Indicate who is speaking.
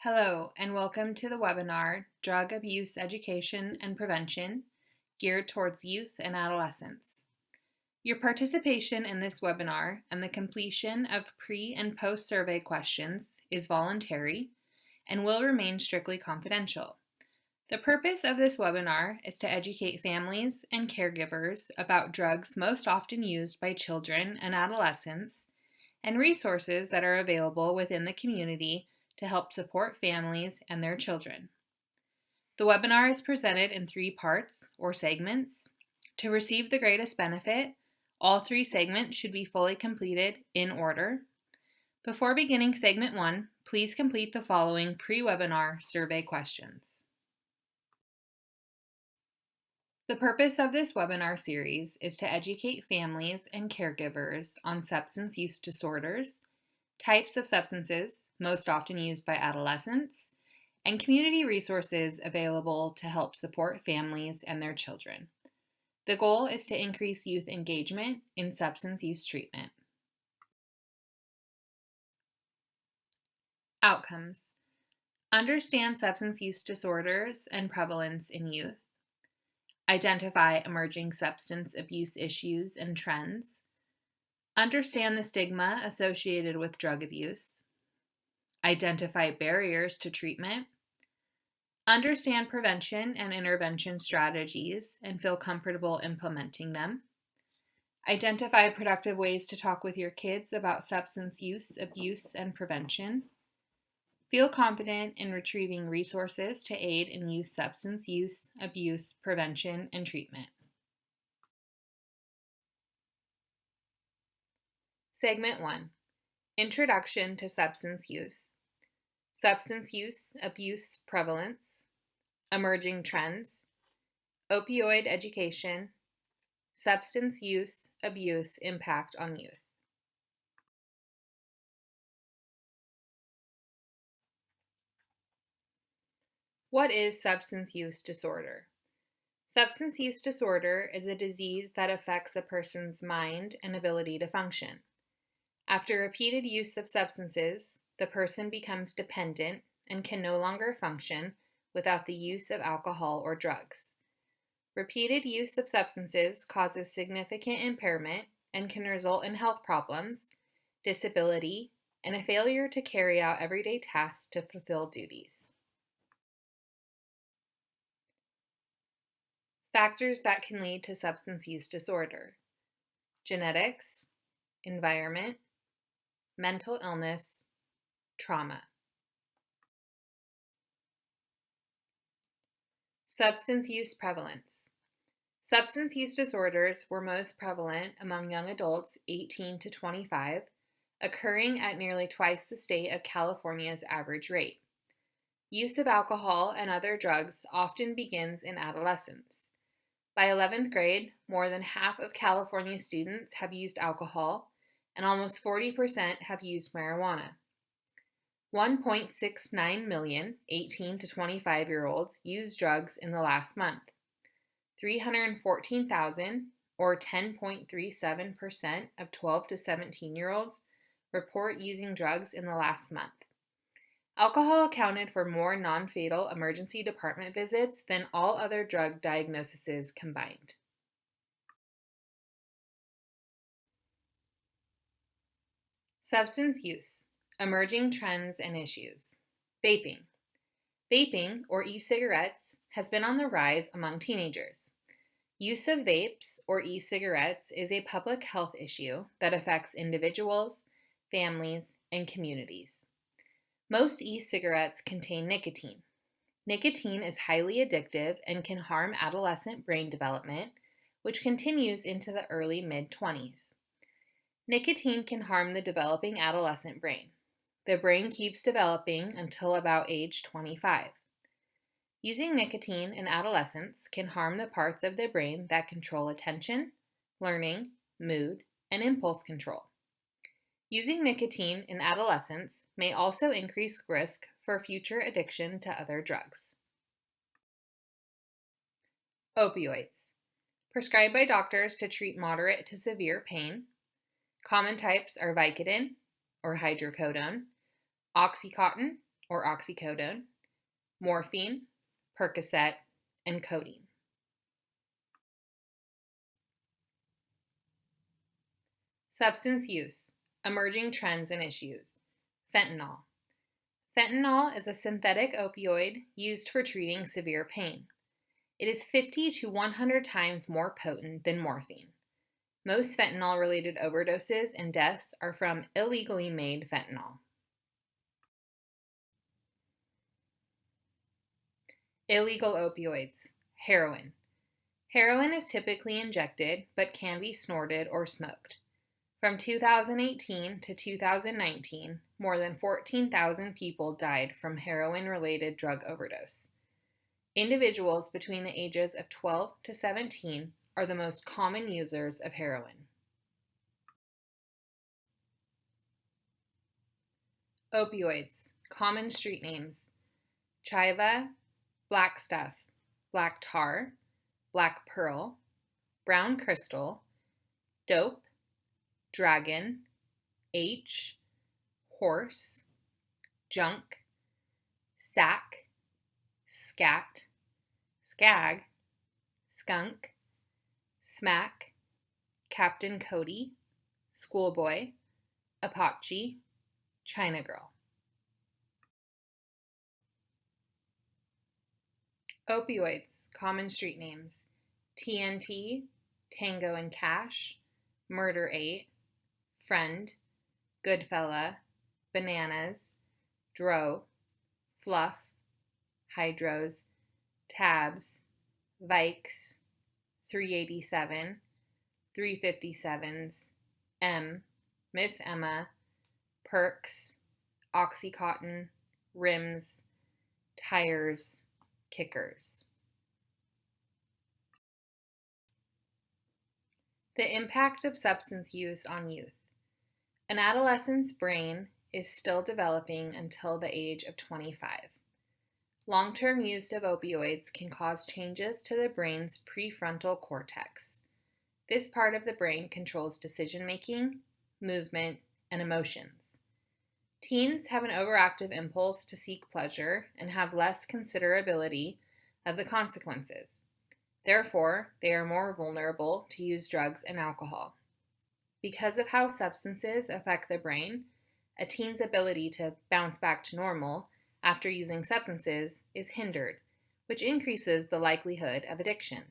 Speaker 1: Hello, and welcome to the webinar, Drug Abuse Education and Prevention, geared towards youth and adolescents. Your participation in this webinar and the completion of pre- and post-survey questions is voluntary and will remain strictly confidential. The purpose of this webinar is to educate families and caregivers about drugs most often used by children and adolescents and resources that are available within the community to help support families and their children. The webinar is presented in 3 parts or segments. To receive the greatest benefit, all 3 segments should be fully completed in order. Before beginning segment 1, please complete the following pre-webinar survey questions. The purpose of this webinar series is to educate families and caregivers on substance use disorders, types of substances most often used by adolescents, and community resources available to help support families and their children. The goal is to increase youth engagement in substance use treatment. Outcomes: understand substance use disorders and prevalence in youth, identify emerging substance abuse issues and trends, understand the stigma associated with drug abuse, identify barriers to treatment, understand prevention and intervention strategies and feel comfortable implementing them, identify productive ways to talk with your kids about substance use, abuse, and prevention, feel confident in retrieving resources to aid in youth substance use, abuse, prevention, and treatment. Segment 1. Introduction to substance use. Substance use, abuse, prevalence, emerging trends, opioid education, substance use, abuse, impact on youth. What is substance use disorder? Substance use disorder is a disease that affects a person's mind and ability to function. After repeated use of substances, the person becomes dependent and can no longer function without the use of alcohol or drugs. Repeated use of substances causes significant impairment and can result in health problems, disability, and a failure to carry out everyday tasks to fulfill duties. Factors that can lead to substance use disorder: genetics, environment, mental illness, trauma. Substance use prevalence. Substance use disorders were most prevalent among young adults 18 to 25, occurring at nearly twice the state of California's average rate. Use of alcohol and other drugs often begins in adolescence. By 11th grade, more than half of California students have used alcohol, and almost 40% have used marijuana. 1.69 million 18 to 25-year-olds used drugs in the last month. 314,000, or 10.37% of 12 to 17-year-olds, report using drugs in the last month. Alcohol accounted for more non-fatal emergency department visits than all other drug diagnoses combined. Substance use, emerging trends and issues. Vaping. Vaping, or e-cigarettes, has been on the rise among teenagers. Use of vapes, or e-cigarettes, is a public health issue that affects individuals, families, and communities. Most e-cigarettes contain nicotine. Nicotine is highly addictive and can harm adolescent brain development, which continues into the early mid-20s. Nicotine can harm the developing adolescent brain. The brain keeps developing until about age 25. Using nicotine in adolescence can harm the parts of the brain that control attention, learning, mood, and impulse control. Using nicotine in adolescence may also increase risk for future addiction to other drugs. Opioids. Prescribed by doctors to treat moderate to severe pain. Common types are Vicodin, or hydrocodone, Oxycontin, or oxycodone, morphine, Percocet, and codeine. Substance use, emerging trends and issues. Fentanyl. Fentanyl is a synthetic opioid used for treating severe pain. It is 50 to 100 times more potent than morphine. Most fentanyl-related overdoses and deaths are from illegally made fentanyl. Illegal opioids. Heroin. Heroin is typically injected, but can be snorted or smoked. From 2018 to 2019, more than 14,000 people died from heroin-related drug overdose. Individuals between the ages of 12 to 17 are the most common users of heroin. Opioids, common street names. Chiva, black stuff, black tar, black pearl, brown crystal, dope, dragon, H, horse, junk, sack, scat, skag, skunk, smack, Captain Cody, schoolboy, Apache, China girl. Opioids, common street names. TNT, Tango and Cash, Murder 8, Friend, Goodfella, Bananas, Dro, Fluff, Hydros, Tabs, Vikes, 387, 357s, M, Miss Emma, Perks, Oxycontin, Rims, Tires, Kickers. The impact of substance use on youth. An adolescent's brain is still developing until the age of 25. Long-term use of opioids can cause changes to the brain's prefrontal cortex. This part of the brain controls decision-making, movement, and emotions. Teens have an overactive impulse to seek pleasure and have less considerability of the consequences. Therefore, they are more vulnerable to use drugs and alcohol. Because of how substances affect the brain, a teen's ability to bounce back to normal after using substances is hindered, which increases the likelihood of addiction.